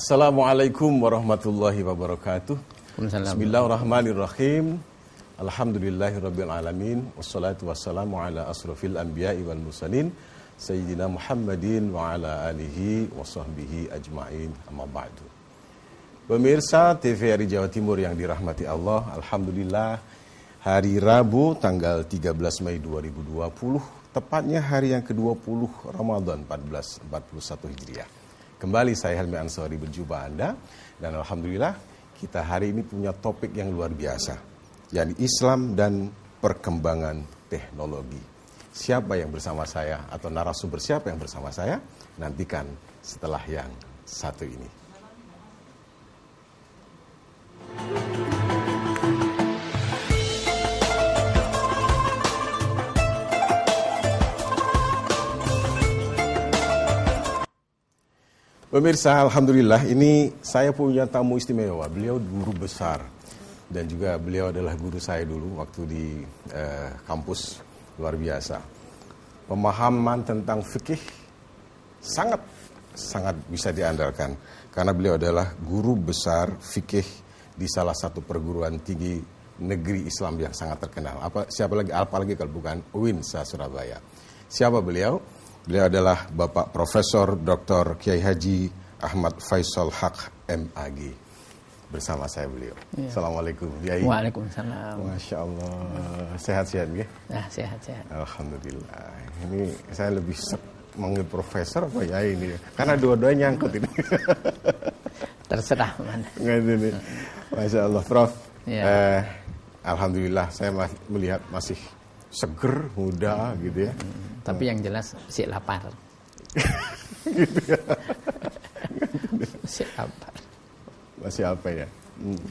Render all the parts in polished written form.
Assalamualaikum warahmatullahi wabarakatuh. Bismillahirrahmanirrahim. Alhamdulillahirabbil alamin. Wassalatu wassalamu ala asrofil anbiya'i wal mursalin sayyidina Muhammadin wa ala alihi wa sahbihi ajma'in. Amma ba'du. Pemirsa TVRI Jawa Timur yang dirahmati Allah, alhamdulillah hari Rabu tanggal 13 Mei 2020, tepatnya hari yang ke-20 Ramadan 1441 Hijriah. Kembali saya Helmi Ansori berjumpa Anda, dan alhamdulillah kita hari ini punya topik yang luar biasa, yakni Islam dan perkembangan teknologi. Siapa yang bersama saya atau narasumber siapa yang bersama saya? Nantikan setelah yang satu ini. Pemirsa, alhamdulillah ini saya punya tamu istimewa. Beliau guru besar dan juga beliau adalah guru saya dulu waktu di kampus, luar biasa. Pemahaman tentang fikih sangat bisa diandalkan karena beliau adalah guru besar fikih di salah satu perguruan tinggi negeri Islam yang sangat terkenal. Apalagi kalau bukan UINSA Surabaya. Siapa beliau? Beliau adalah Bapak Profesor Dr. Kiai Haji Ahmad Faisal Haq MAG. Bersama saya beliau. Ya. Assalamualaikum Kiai. Waalaikumsalam. Masya Allah. Sehat-sehat ya? Nah, sehat-sehat. Alhamdulillah. Ini saya lebih manggil profesor apa ya ini? Karena dua-duanya nyangkut ini. Terserah mana. Ini. Masya Allah, Prof. Ya. Alhamdulillah saya melihat masih seger, muda gitu ya. Tapi yang jelas si lapar. Gitu ya. Si lapar. Masih apa ya?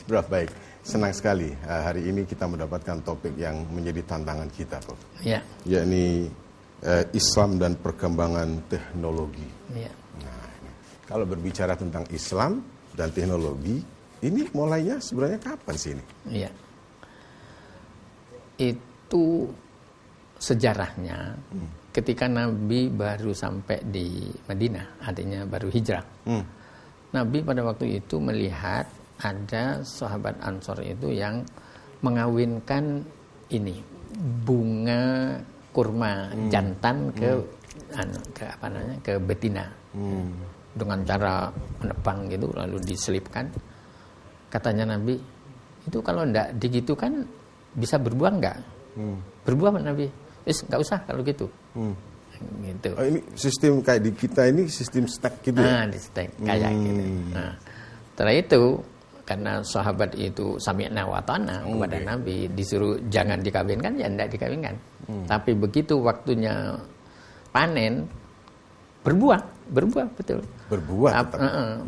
Prof, baik. Senang sekali hari ini kita mendapatkan topik yang menjadi tantangan kita, Prof. Ya. Yakni Islam dan perkembangan teknologi. Ya. Nah, kalau berbicara tentang Islam dan teknologi, ini mulainya sebenarnya kapan sih ini? Iya. Itu sejarahnya ketika Nabi baru sampai di Madinah, artinya baru hijrah. Nabi pada waktu itu melihat ada sahabat Ansor itu yang mengawinkan ini bunga kurma jantan ke betina dengan cara menebang gitu, lalu diselipkan. Katanya Nabi, itu kalau enggak digitukan bisa berbuah enggak? Berbuah Nabi? Nggak usah kalau gitu. Gitu. Oh, ini sistem kayak di kita ini sistem stack gitu ya? Di stack kayak gitu. Nah, setelah itu karena sahabat itu sami'na wa ta'na kepada Nabi, disuruh jangan dikawinkan, ya enggak dikawinkan. Tapi begitu waktunya panen, berbuah betul. Berbuah.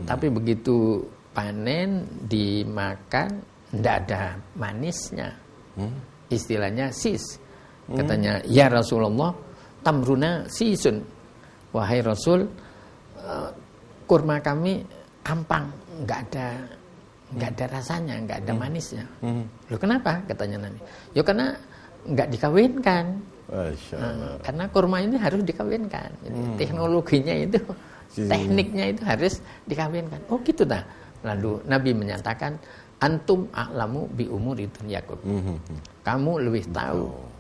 Tapi begitu panen dimakan, enggak ada manisnya. Istilahnya sis. Katanya, ya Rasulullah, tamruna sisun. Wahai Rasul, kurma kami ampang, nggak ada rasanya, nggak ada manisnya. Loh kenapa? Katanya Nabi. Ya karena nggak dikawinkan. Karena kurma ini harus dikawinkan. Jadi, teknologinya itu, tekniknya itu harus dikawinkan. Oh gitu dah. Lalu Nabi menyatakan, antum a'lamu bi umuri dunyakum. Kamu lebih tahu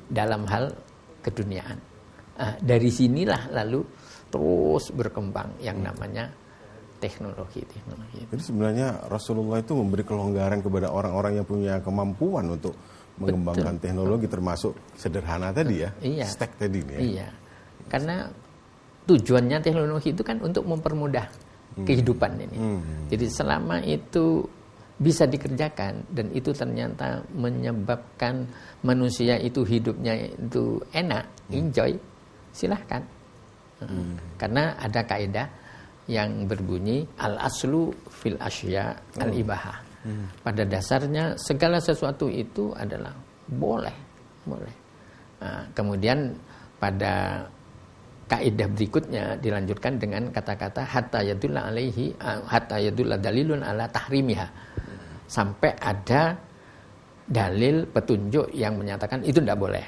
dalam hal keduniaan. Dari sinilah lalu terus berkembang yang namanya teknologi. Jadi sebenarnya Rasulullah itu memberi kelonggaran kepada orang-orang yang punya kemampuan untuk mengembangkan teknologi, termasuk sederhana tadi ya, stack tadi ya. Iya, karena tujuannya teknologi itu kan untuk mempermudah kehidupan ini. Jadi selama itu bisa dikerjakan dan itu ternyata menyebabkan manusia itu hidupnya itu enak, enjoy, silahkan. Karena ada kaidah yang berbunyi al-aslu fil asya al-ibahah. Pada dasarnya segala sesuatu itu adalah boleh. Nah, kemudian pada kaidah berikutnya dilanjutkan dengan kata-kata hatta yadulla dalilun ala tahrimiha. Sampai ada dalil petunjuk yang menyatakan itu tidak boleh,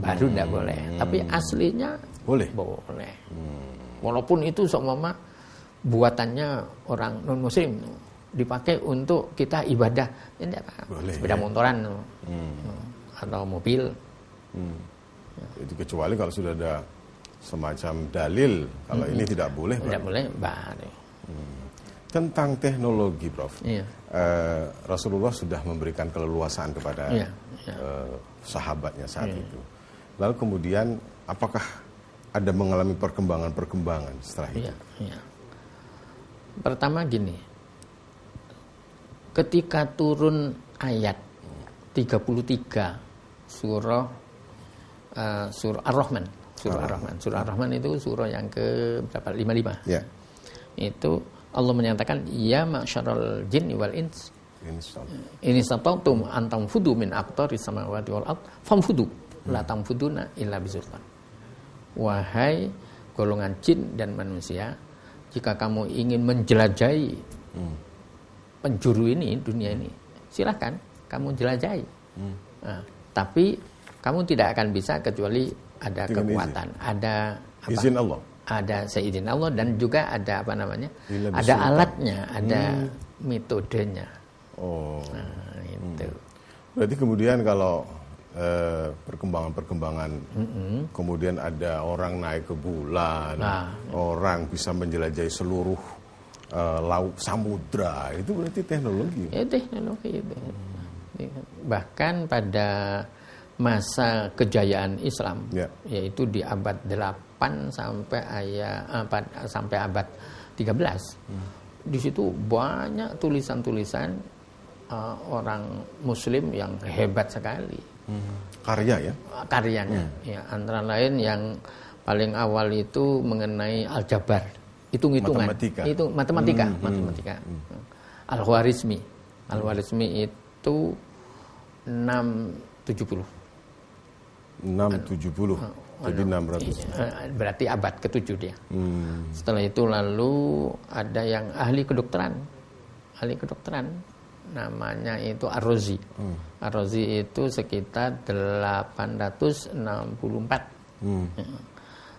baru tidak boleh. Tapi aslinya boleh. Walaupun itu seumpama buatannya orang non muslim dipakai untuk kita ibadah, ini apa? Boleh, sepeda motoran atau mobil. Jadi kecuali kalau sudah ada semacam dalil kalau ini tidak boleh. Tidak boleh, baru. Tentang teknologi, Prof. Iya. Rasulullah sudah memberikan keleluasaan kepada sahabatnya saat itu. Lalu kemudian apakah ada mengalami perkembangan-perkembangan setelah itu? Iya. Pertama gini, ketika turun ayat 33 surah Ar-Rahman. Surah Ar-Rahman itu surah yang ke berapa? 55. Ya. Itu Allah menyatakan, ya ma'syaral jinni wal ins in istata'tum an tanfudu min aqtaris samawati wal ard famfudu la tanfuduna illa bisultan. Wahai golongan jin dan manusia, jika kamu ingin menjelajahi penjuru ini, dunia ini, silahkan kamu jelajahi. Nah, tapi kamu tidak akan bisa kecuali ada kekuatan, ada apa? Izin Allah. Ada seizin Allah dan juga ada apa namanya? Ada alatnya, ada metodenya. Oh. Nah, itu. Berarti kemudian kalau perkembangan-perkembangan, kemudian ada orang naik ke bulan, orang bisa menjelajahi seluruh laut samudra, itu berarti teknologi. Ya, teknologi itu. Bahkan pada masa kejayaan Islam, yaitu di abad 8 sampai abad 13. Di situ banyak tulisan-tulisan orang muslim yang hebat sekali. Karya ya? Karyanya. Ya, antara lain yang paling awal itu mengenai aljabar, hitung-hitungan. Itu matematika. Al-Khwarizmi itu 670. 670. Jadi 600. Berarti abad ke-7 dia. Setelah itu lalu ada yang ahli kedokteran. Namanya itu Ar-Razi. Ar-Razi itu sekitar 864.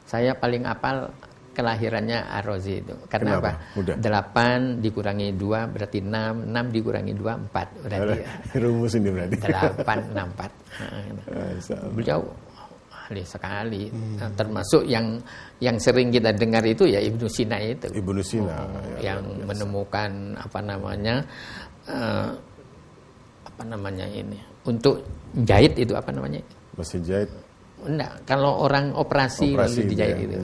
Saya paling apal kelahirannya Ar-Razi itu. Karena apa? 8 dikurangi 2 berarti 6, 6 dikurangi 2 4. Berarti rumus ini berarti 864. Beliau ahli sekali. Termasuk yang sering kita dengar itu ya Ibnu Sina itu. Ibnu Sina yang menemukan apa namanya ini untuk jahit itu apa namanya? Mesin jahit. Enggak, kalau orang operasi lalu dijahit itu.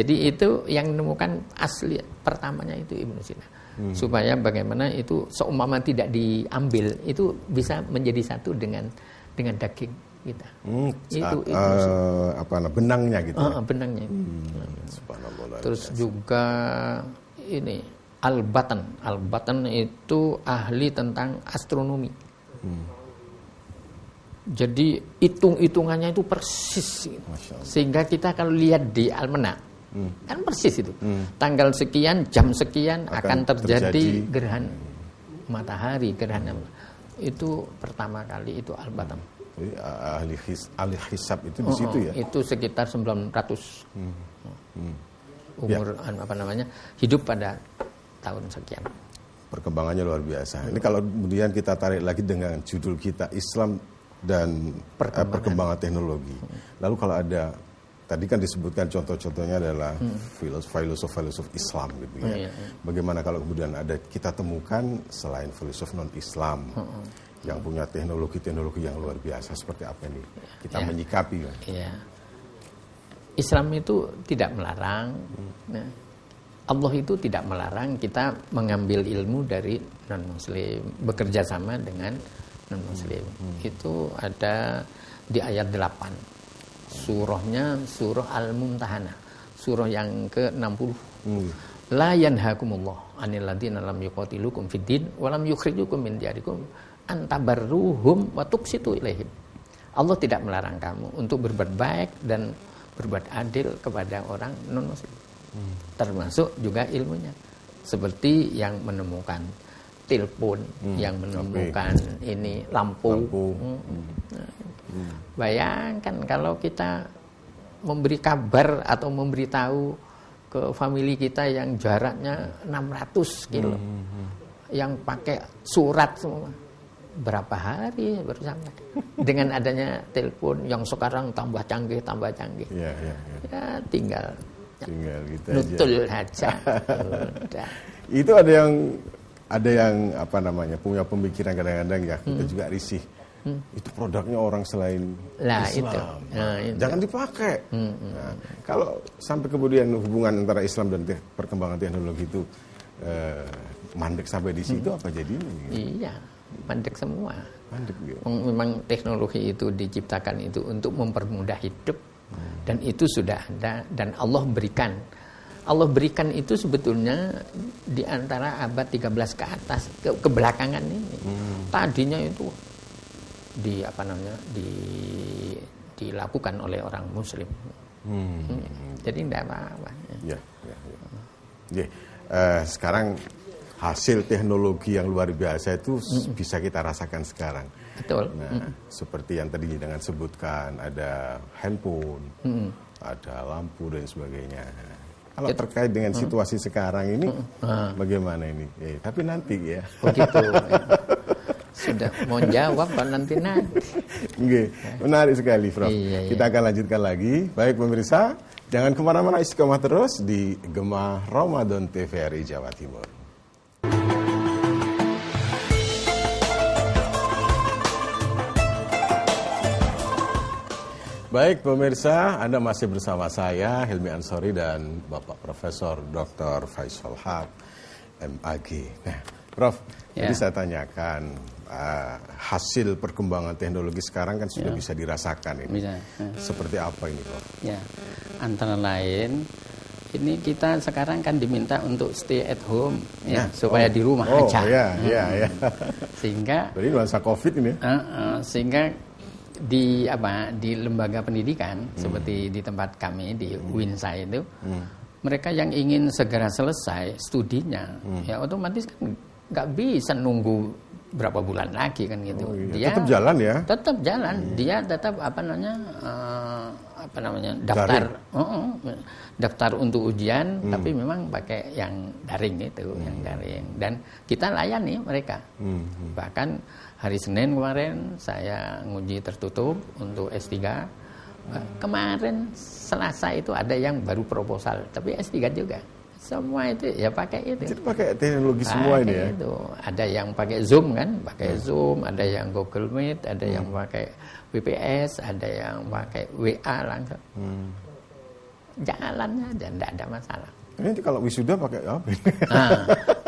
Jadi itu yang menemukan asli pertamanya itu Ibnu Sina. Supaya bagaimana itu seumpama tidak diambil itu bisa menjadi satu dengan daging kita. Itu benangnya gitu. Benangnya. Terus juga ini Al-Batan itu ahli tentang astronomi. Jadi hitung-hitungannya itu persis, sehingga kita kalau lihat di Almanak kan persis itu. Tanggal sekian, jam sekian akan terjadi gerhana matahari, gerhana. Itu pertama kali itu Al-Batan. Jadi ahli hisab itu di situ ya. Itu sekitar 900 umur hidup pada tahun sekian. Perkembangannya luar biasa. Ini kalau kemudian kita tarik lagi dengan judul kita Islam dan perkembangan teknologi. Lalu kalau ada tadi kan disebutkan contoh-contohnya adalah filosof Islam gitu ya. Bagaimana kalau kemudian ada kita temukan selain filosof non Islam yang punya teknologi yang luar biasa, seperti apa ini kita menyikapi kan? Ya. Islam itu tidak melarang. Allah itu tidak melarang kita mengambil ilmu dari non-muslim, bekerja sama dengan non-muslim. Itu ada di ayat 8. Surahnya surah Al-Mumtahanah. Surah yang ke-60. La yanhakumullah 'anil ladzina lam yuqatilukum fid din wa lam yukhrijukum min diyarikum an tabarruhum wa tuqsitu ilaihim. Allah tidak melarang kamu untuk berbuat baik dan berbuat adil kepada orang non-muslim. Termasuk juga ilmunya. Seperti yang menemukan telepon, yang menemukan ini lampu. Bayangkan kalau kita memberi kabar atau memberitahu ke family kita yang jaraknya 600 kilo, yang pakai surat semua, berapa hari baru sampai. Dengan adanya telepon yang sekarang tambah canggih, ya tinggal gitu nutul aja. Udah. Itu ada yang apa namanya, punya pemikiran kadang-kadang ya, kita juga risih. Itu produknya orang selain Islam. Itu. Jangan dipakai. Nah, kalau sampai kemudian hubungan antara Islam dan perkembangan teknologi itu mandek sampai di situ, apa jadinya? Iya, mandek semua. Mandek, ya. Memang teknologi itu diciptakan itu untuk mempermudah hidup, dan itu sudah ada, dan Allah berikan itu sebetulnya di antara abad 13 ke atas, ke belakangan ini. Tadinya itu dilakukan oleh orang Muslim. Jadi tidak apa-apa. Ya. Sekarang hasil teknologi yang luar biasa itu bisa kita rasakan sekarang. Betul. Nah, seperti yang tadi dengan sebutkan, ada handphone, ada lampu dan sebagainya. Kalau terkait dengan situasi sekarang ini, bagaimana ini? Tapi nanti ya. Begitu. Sudah mau jawab kan nanti. Oke, menarik sekali, Prof. Iya. Kita akan lanjutkan lagi. Baik pemirsa, jangan kemana-mana, istiqomah terus di Gema Ramadan TVRI Jawa Timur. Baik pemirsa, Anda masih bersama saya Hilmi Ansori dan Bapak Profesor Dr. Faisal Haq, MAG. Nah, Prof, tadi saya tanyakan hasil perkembangan teknologi sekarang kan sudah bisa dirasakan ini. Bisa. Seperti apa ini, Prof? Ya, antara lain ini kita sekarang kan diminta untuk stay at home, supaya di rumah aja. Iya. Sehingga jadi nuansa COVID ini. Sehingga di lembaga pendidikan seperti di tempat kami di Winsa itu, mereka yang ingin segera selesai studinya, ya otomatis kan nggak bisa nunggu berapa bulan lagi kan gitu. Dia tetap jalan ya. Tetap jalan. Dia tetap daftar daftar untuk ujian, tapi memang pakai yang daring itu, yang daring. Dan kita layani mereka. Bahkan hari Senin kemarin saya nguji tertutup untuk S3. Kemarin Selasa itu ada yang baru proposal, tapi S3 juga. Semua itu ya pakai itu. Jadi pakai teknologi semua ini ya. Itu. Ada yang pakai Zoom kan, Zoom, ada yang Google Meet, ada yang pakai VPS, ada yang pakai WA langsung. Jalannya aja, tidak ada masalah. Ini kalau wisuda pakai apa?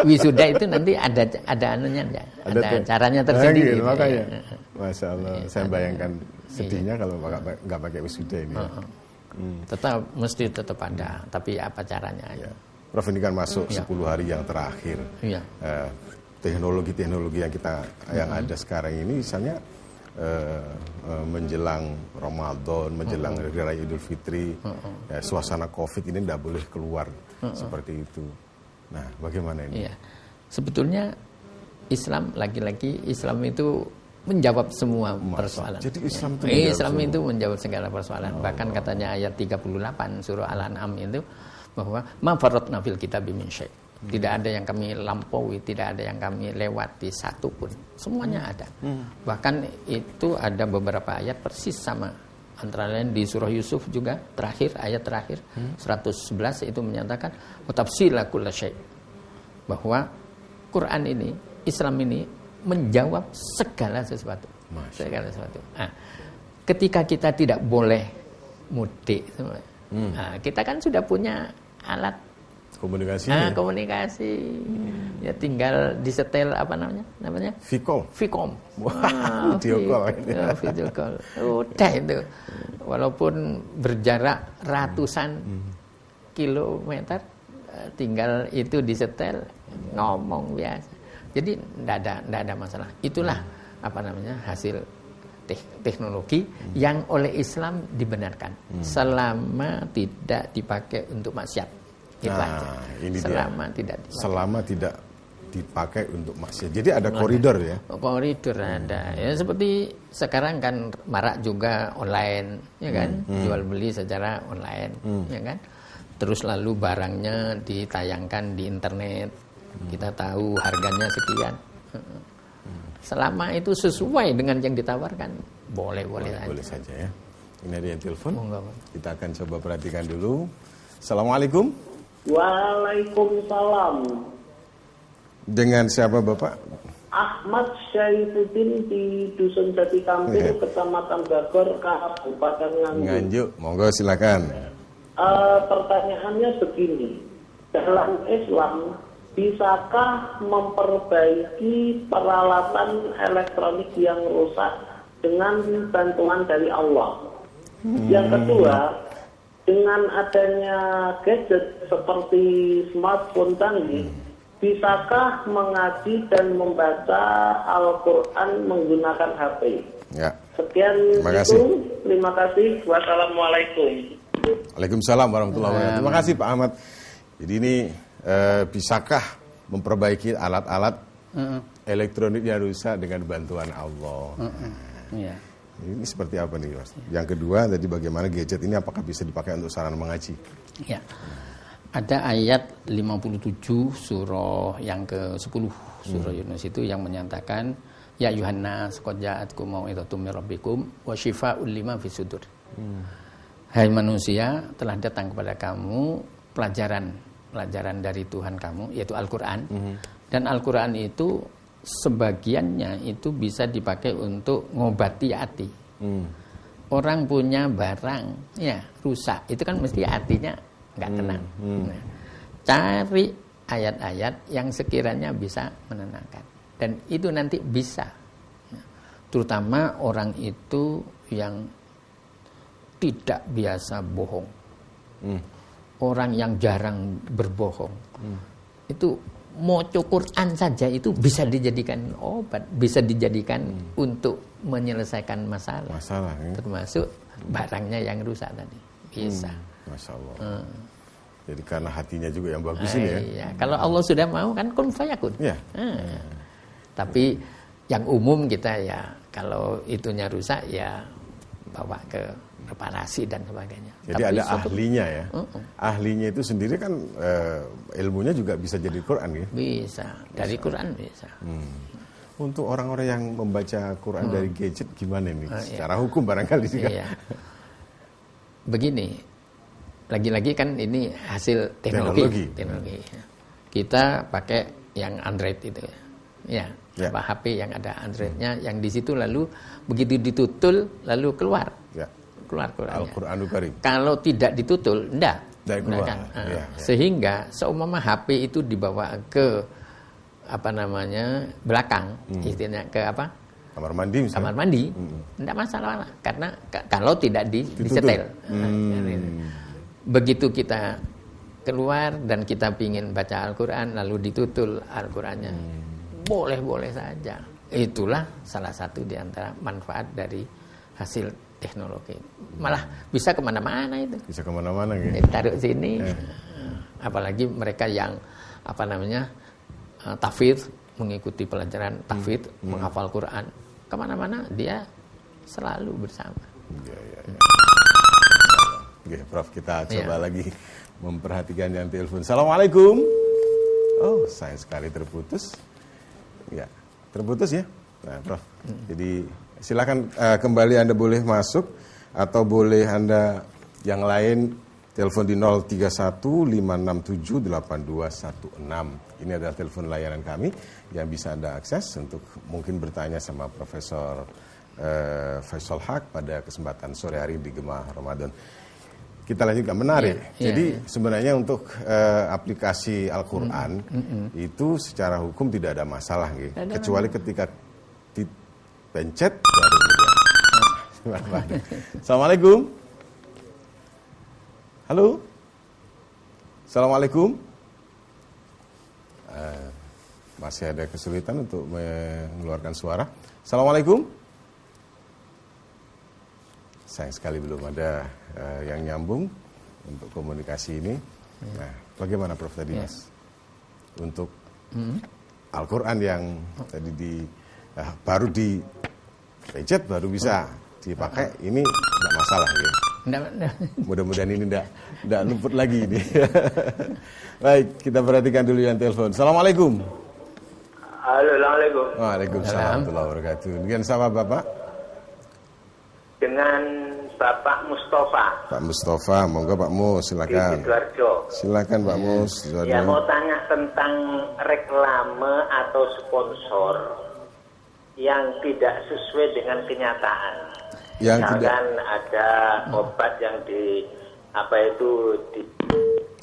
Wisuda itu nanti ada anunya, ada caranya tersendiri. Makanya, Masya Allah, saya bayangkan sedihnya kalau nggak pakai wisuda ini. Tetap mesti tetap ada, tapi apa caranya? Ya. Prof, ini kan masuk 10 hari yang terakhir. Teknologi-teknologi yang ada sekarang ini, misalnya menjelang Ramadan, menjelang Hari Raya Idul Fitri, suasana COVID ini tidak boleh keluar seperti itu. Nah, bagaimana ini? Iya. Sebetulnya Islam, lagi-lagi Islam itu menjawab semua persoalan. Jadi Islam itu menjawab segala persoalan. Bahkan katanya ayat 38 surah Al-An'am itu bahwa ma farratna fil kitabi min syai'. Tidak ada yang kami lampaui, tidak ada yang kami lewati satu pun. Semuanya ada. Bahkan itu ada beberapa ayat persis sama. Antara lain di surah Yusuf juga ayat terakhir 111 itu menyatakan tafsila kulli syai'. Bahwa Quran ini, Islam ini menjawab segala sesuatu. Segala sesuatu. Nah, ketika kita tidak boleh mudik, kita kan sudah punya alat komunikasi. Komunikasi. Ya tinggal disetel namanya? Vcom. Video call. Video call. Udah itu. Walaupun berjarak ratusan kilometer, tinggal itu disetel, ngomong biasa. Jadi tidak ada masalah. Itulah hasil teknologi yang oleh Islam dibenarkan selama tidak dipakai untuk maksiat. Selama tidak dipakai untuk maksiat. Jadi ada koridor ya. Koridor ada. Ya seperti sekarang kan marak juga online, ya kan? Jual beli secara online, ya kan? terus lalu barangnya ditayangkan di internet, kita tahu harganya sekian. Selama itu sesuai dengan yang ditawarkan, boleh saja. Boleh saja ya. Ini ada yang telepon. Enggak. Kita akan coba perhatikan dulu. Assalamualaikum. Waalaikumsalam. Dengan siapa Bapak? Ahmad Syaifuddin di Dusun Jati Kampir, Kecamatan Bogor, Kabupaten Nganjuk. Monggo silakan. Pertanyaannya begini. Dalam Islam, bisakah memperbaiki peralatan elektronik yang rusak dengan bantuan dari Allah? Yang kedua, dengan adanya gadget seperti smartphone canggih, bisakah mengaji dan membaca Al-Quran menggunakan HP? Ya. Sekian itu. Terima kasih. Wassalamualaikum. Waalaikumsalam warahmatullahi wabarakatuh. Terima kasih Pak Ahmad. Jadi ini bisakah memperbaiki alat-alat elektronik yang rusak dengan bantuan Allah? Ya. Ini seperti apa nih Mas? Yang kedua tadi bagaimana gadget ini apakah bisa dipakai untuk sarana mengaji? Ya. Ada ayat 57 surah yang ke-10 surah Yunus itu yang menyatakan ya Yuhannas qad ja'atkum mau'izatum mir rabbikum wa syifaa'un lima fis sudur. Hai manusia, telah datang kepada kamu pelajaran dari Tuhan kamu, yaitu Al-Qur'an. Dan Al-Qur'an itu sebagiannya itu bisa dipakai untuk ngobati hati. Orang punya barang ya rusak, itu kan mesti hatinya nggak tenang. Nah, cari ayat-ayat yang sekiranya bisa menenangkan, dan itu nanti bisa. Terutama orang itu yang tidak biasa bohong, orang yang jarang berbohong, itu maca Quran saja itu bisa dijadikan obat, bisa dijadikan untuk menyelesaikan masalah ya? Termasuk barangnya yang rusak tadi bisa. Masya Allah. Jadi karena hatinya juga yang bagus ini ya. Iya. Kalau Allah sudah mau kan kun fayakun. Ya. Tapi yang umum kita ya kalau itunya rusak ya bawa ke reparasi dan sebagainya. Jadi tapi ada ahlinya ya. Ahlinya itu sendiri kan ilmunya juga bisa jadi Quran ya. Bisa. Dari Quran bisa. Untuk orang-orang yang membaca Quran dari gadget gimana nih? Secara hukum barangkali juga. Iya. Begini. Lagi-lagi kan ini hasil teknologi. Kita pakai yang Android itu ya. Apa HP yang ada Androidnya, yang di situ lalu begitu ditutul lalu keluar. Keluar Qurannya. Al-Quranul Karim. Kalau tidak ditutul, enggak. Keluar. Kan? Sehingga seumpama HP itu dibawa ke belakang, istilahnya ke apa? Kamar mandi misalnya. Kamar mandi, enggak masalah karena kalau tidak disetel. Begitu kita keluar dan kita ingin baca Al-Quran lalu ditutul Al-Qurannya, boleh saja. Itulah salah satu di antara manfaat dari hasil teknologi. Malah bisa kemana-mana itu. Bisa kemana-mana gitu. Taruh sini. Apalagi mereka yang tahfidz, mengikuti pelajaran tahfidz, menghafal Quran, kemana-mana dia selalu bersama. Oke, Prof, kita coba lagi memperhatikan yang telepon. Assalamualaikum. Oh, sayang sekali terputus. Ya, terputus ya. Nah, Prof. Jadi silakan kembali Anda boleh masuk atau boleh Anda yang lain telepon di 0315678216. Ini adalah telepon layanan kami yang bisa Anda akses untuk mungkin bertanya sama Profesor Faisal Haq pada kesempatan sore hari di Gemah Ramadan. Kita lanjutkan, menarik. Jadi sebenarnya untuk aplikasi Al-Quran itu secara hukum tidak ada masalah gitu. Kecuali ketika dipencet baru kemudian. Assalamualaikum. Halo. Assalamualaikum. Masih ada kesulitan untuk mengeluarkan suara. Assalamualaikum. Sayang sekali belum ada yang nyambung untuk komunikasi ini. Nah, bagaimana Prof tadi Mas? Untuk Al-Quran yang tadi baru di gadget baru bisa dipakai, ini tidak masalah ya? Mudah-mudahan ini tidak luput lagi ini. Baik, kita perhatikan dulu yang telepon. Assalamualaikum. Halo, Assalamualaikum. Waalaikumsalam warahmatullahi wabarakatuh. Dengan siapa Bapak? Dengan Bapak Mustafa. Pak Mustafa, monggo Pak Mus, silakan. Di Sidoarjo. Silakan Pak Mus. Ya, mau tanya tentang reklame atau sponsor yang tidak sesuai dengan kenyataan. Yang misalkan ada obat yang di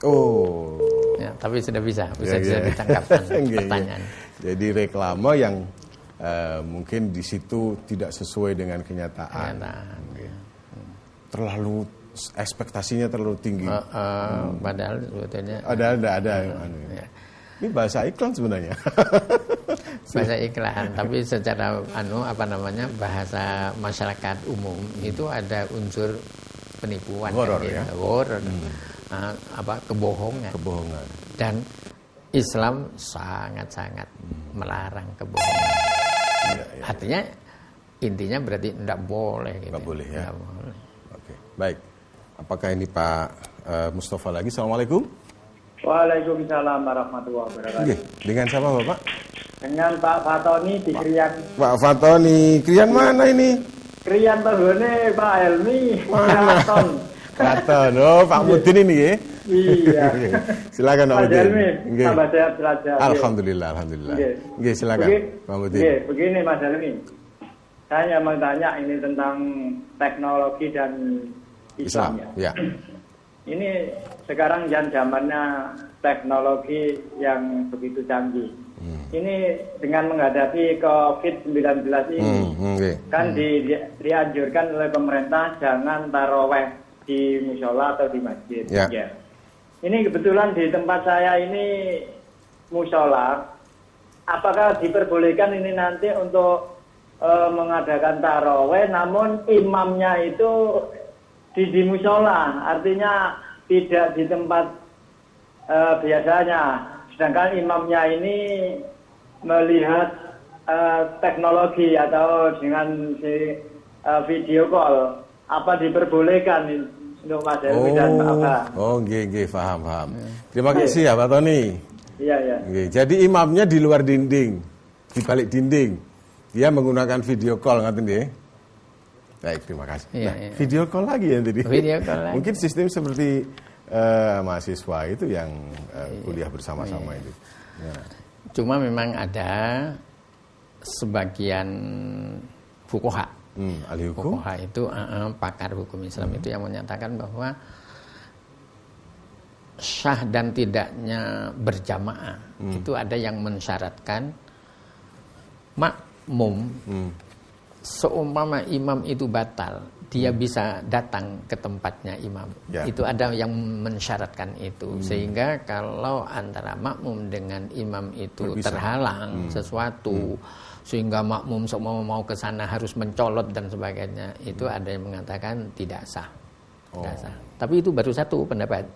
Oh. Ya, tapi sudah bisa Ya. ditangkapkan pertanyaan. Jadi reklame yang mungkin di situ tidak sesuai dengan kenyataan. Terlalu ekspektasinya terlalu tinggi. Padahal sebetulnya ada. Ya. Ini bahasa iklan sebenarnya. Bahasa iklan, tapi secara bahasa masyarakat umum itu ada unsur penipuan, horor ya. Horor. Kebohongan. Dan Islam sangat-sangat melarang kebohongan. Ya. Artinya intinya berarti tidak boleh. Gitu. Tidak boleh ya. Tidak boleh. Oke, baik. Apakah ini Pak Mustafa lagi? Assalamualaikum. Waalaikumsalam warahmatullahi wabarakatuh. Dengan siapa Bapak? Dengan Pak Fatoni di Krian. Pak Fatoni, Krian mana ini? Krian Tenggone Pak Helmi. Keraton. Keraton. Oh, Pak Mudin ini ya? Iya. Silakan Pak Mudin. Helmi, tambah sehat saja. Alhamdulillah. Nggih, silakan Pak Mudin. Begini Mas Helmi. Saya mau tanya ini tentang teknologi dan Islam ya. Ini sekarang zamannya teknologi yang begitu canggih. Ini dengan menghadapi COVID-19 ini, kan dianjurkan oleh pemerintah jangan taraweh di musola atau di masjid. Ya. Ya. Ini kebetulan di tempat saya ini musola. Apakah diperbolehkan ini nanti untuk mengadakan taraweh, namun imamnya itu di musola, artinya tidak di tempat biasanya. Sedangkan imamnya ini melihat teknologi atau dengan video call. Apa diperbolehkan untuk Mas Helmi dan Pak Abah? Oh, nggih, paham. Terima kasih ya Pak Tony. Iya. Jadi imamnya di luar dinding, di balik dinding. Dia menggunakan video call ngaten nggih. Baik, terima kasih. Iya. Video call lagi ya tadi. Video call lagi. Mungkin sistem seperti mahasiswa itu yang kuliah bersama-sama itu. Ya. Cuma memang ada sebagian fuqaha. Ahli hukum. Fuqaha itu pakar hukum Islam itu yang menyatakan bahwa syah dan tidaknya berjamaah itu ada yang mensyaratkan makmum seumpama imam itu batal, dia bisa datang ke tempatnya imam. Ya. Itu ada yang mensyaratkan itu. Sehingga kalau antara makmum dengan imam itu terhalang sesuatu, sehingga makmum mau ke sana harus mencolot dan sebagainya, itu ada yang mengatakan tidak sah. Tidak sah. Tapi itu baru satu pendapat.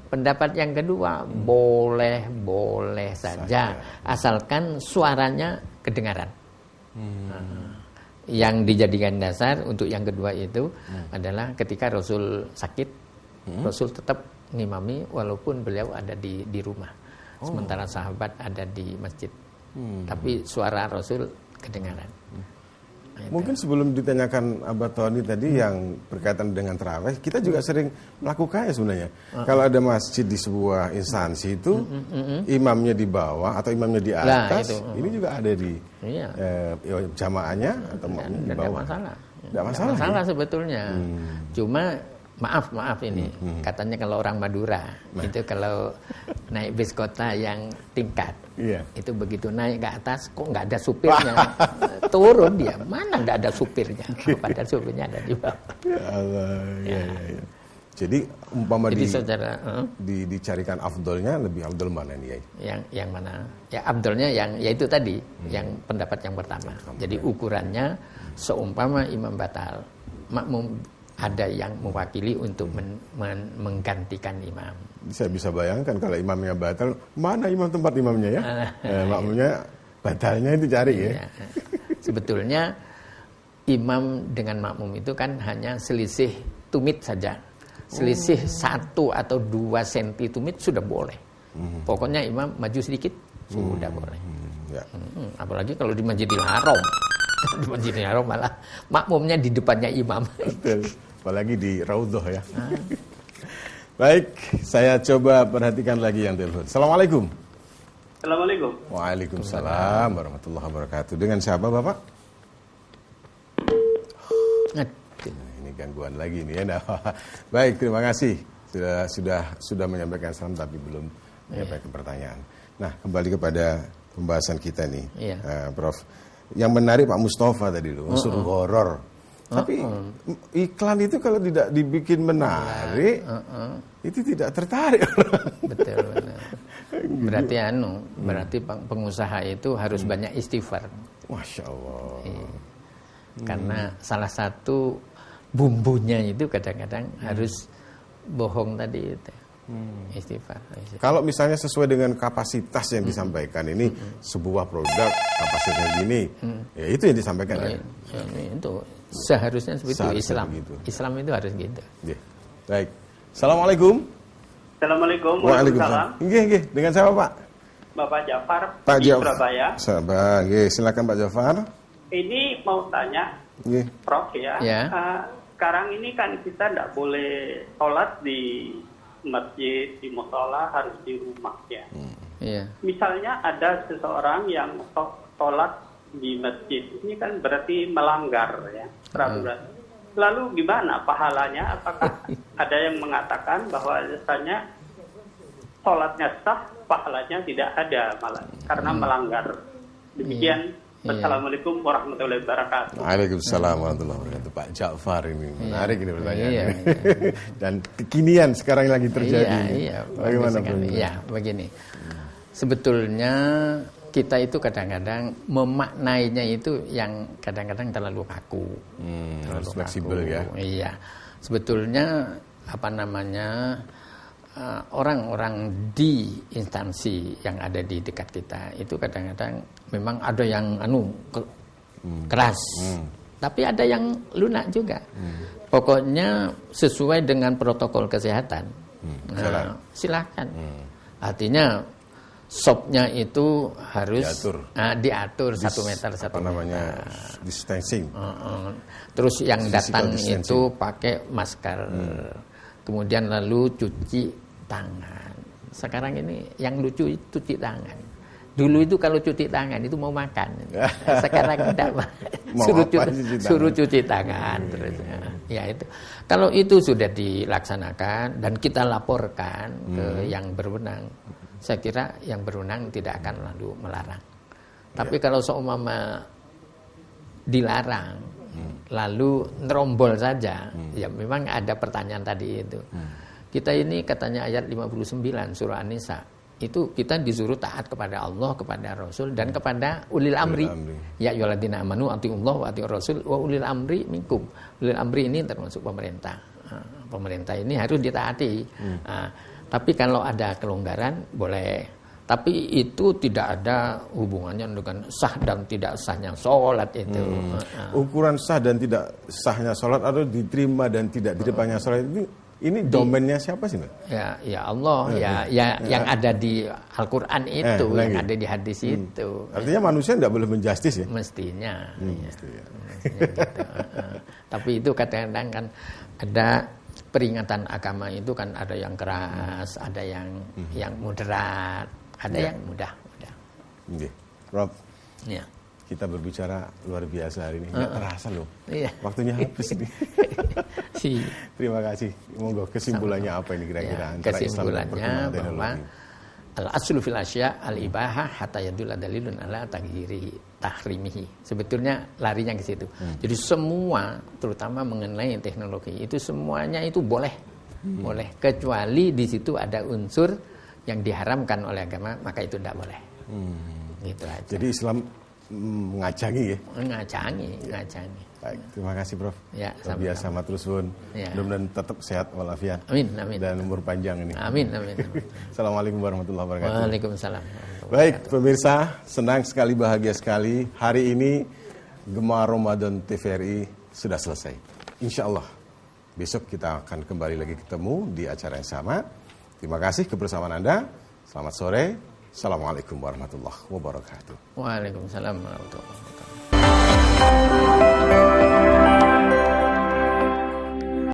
Pendapat yang kedua, boleh saja asalkan suaranya kedengaran. Yang dijadikan dasar untuk yang kedua itu adalah ketika Rasul sakit, Rasul tetap ngimami walaupun beliau ada di rumah, sementara sahabat ada di masjid, tapi suara Rasul kedengaran. Mungkin sebelum ditanyakan Abah Tony tadi yang berkaitan dengan tarawih, kita juga sering melakukannya sebenarnya. Kalau ada masjid di sebuah instansi itu, imamnya di bawah atau imamnya di atas, ini juga ada di jamaahnya atau makmumnya di bawah. Tidak masalah sebetulnya. Cuma maaf ini, katanya kalau orang Madura itu kalau naik bis kota yang tingkat, itu begitu naik ke atas kok nggak ada supirnya, turun dia, mana nggak ada supirnya, padahal supirnya ada di bawah. Ya. Jadi umpama secara, dicarikan afdolnya, lebih afdol mana nih? Yang mana? Ya afdolnya yang yaitu tadi, yang pendapat yang pertama. Jadi ukurannya seumpama imam batal, makmum ada yang mewakili untuk menggantikan imam. Saya bisa bayangkan kalau imamnya batal, mana imam tempat imamnya ya? Makmumnya batalnya itu cari ya. Sebetulnya imam dengan makmum itu kan hanya selisih tumit saja. Selisih 1 atau 2 senti tumit sudah boleh. Pokoknya imam maju sedikit sudah boleh. Ya. Apalagi kalau di Masjidil Haram. Di Masjidil Haram malah makmumnya di depannya imam. Betul. Apalagi di Raudhah ya. Baik, saya coba perhatikan lagi yang telepon. Assalamualaikum. Assalamualaikum. Waalaikumsalam warahmatullahi wabarakatuh. Dengan siapa Bapak? Ini gangguan lagi nih ya. Baik, terima kasih sudah menyampaikan salam tapi belum menyampaikan pertanyaan. Nah, kembali kepada pembahasan kita nih, Prof. Yang menarik Pak Mustafa tadi loh, unsur horor. Tapi iklan itu kalau tidak dibikin menarik, itu tidak tertarik. Betul. Berarti berarti pengusaha itu harus banyak istighfar. Masya Allah. Karena salah satu bumbunya itu kadang-kadang harus bohong tadi itu. Istighfar. Kalau misalnya sesuai dengan kapasitas yang disampaikan ini sebuah produk kapasitasnya gini, ya itu yang disampaikan. Itu seharusnya seperti itu. Islam itu harus gitu. Ya. Baik. Assalamualaikum. Assalamualaikum. Waalaikumsalam. Nggih. Dengan siapa Pak? Bapak Jafar di Surabaya. Silakan Pak Jafar. Ini mau tanya, Prof ya. Sekarang ini kan kita tidak boleh sholat di masjid, di musola, harus di rumah ya. Misalnya ada seseorang yang sholat di masjid, ini kan berarti melanggar ya peraturan. Lalu gimana pahalanya? Apakah ada yang mengatakan bahwa misalnya sholatnya sah, pahalanya tidak ada malah karena melanggar. Demikian. Assalamualaikum warahmatullahi wabarakatuh. Waalaikumsalam warahmatullahi wabarakatuh. Pak Ja'far ini menarik ini pertanyaannya. Dan kekinian sekarang lagi terjadi. Bagaimana Bang? Begini. Sebetulnya kita itu kadang-kadang memaknainya itu yang kadang-kadang terlalu kaku. Harus fleksibel ya. Iya. Sebetulnya orang-orang di instansi yang ada di dekat kita itu kadang-kadang memang ada yang keras, tapi ada yang lunak juga. Pokoknya sesuai dengan protokol kesehatan. Silakan. Artinya shopnya itu harus diatur 1 meter 1 meter. Distancing. Terus yang datang itu pakai masker. Kemudian lalu cuci tangan. Sekarang ini yang lucu itu cuci tangan. Dulu itu kalau cuci tangan itu mau makan. Sekarang tidak. Suruh cuci tangan terus. Ya itu. Kalau itu sudah dilaksanakan dan kita laporkan ke yang berwenang, saya kira yang berwenang tidak akan lalu melarang. Tapi kalau seumpama dilarang, lalu nerombol saja, ya memang ada pertanyaan tadi itu. Kita ini katanya ayat 59 surah An-Nisa, itu kita disuruh taat kepada Allah, kepada Rasul, dan kepada ulil amri. Ya ayyuhalladzina amanu atiiullah wa atiiur rasul wa ulil amri minkum. Ulil amri ini termasuk pemerintah. Pemerintah ini harus ditaati. Tapi kalau ada kelonggaran boleh. Tapi itu tidak ada hubungannya dengan sah dan tidak sahnya sholat itu. Ukuran sah dan tidak sahnya sholat atau diterima dan tidak diterimanya sholat ini domainnya siapa sih? Ya Allah, yang ada di Al-Quran itu, yang ada di hadis itu. Artinya manusia tidak boleh menjustis ya? Mestinya. Mestinya gitu. Tapi itu kadang-kadang kan ada peringatan agama itu kan ada yang keras, ada yang moderat. Ada yang mudah. Rob, kita berbicara luar biasa hari ini. Nggak terasa loh. Waktunya habis nih. Terima kasih. Monggo kesimpulannya apa ini kira-kira? Kesimpulannya bahwa al-aslu fil asya al-ibahah hatta yadulla dalilun ala tahrimihi. Sebetulnya larinya ke situ. Jadi semua, terutama mengenai teknologi, itu semuanya itu boleh. Boleh. Kecuali di situ ada unsur yang diharamkan oleh agama, maka itu tidak boleh. Gitu aja. Jadi Islam mengacangi ya? Mengacangi. Baik, terima kasih Prof. Luar biasa matur suwun. Mudah-mudahan tetap sehat walafiat. Amin. Dan umur panjang ini. Amin. Assalamualaikum warahmatullahi wabarakatuh. Waalaikumsalam. Baik, pemirsa, senang sekali, bahagia sekali. Hari ini Gemar Ramadan TVRI sudah selesai. Insya Allah Besok kita akan kembali lagi ketemu di acara yang sama. Terima kasih kebersamaan Anda. Selamat sore. Assalamualaikum warahmatullahi wabarakatuh. Waalaikumsalam warahmatullahi wabarakatuh.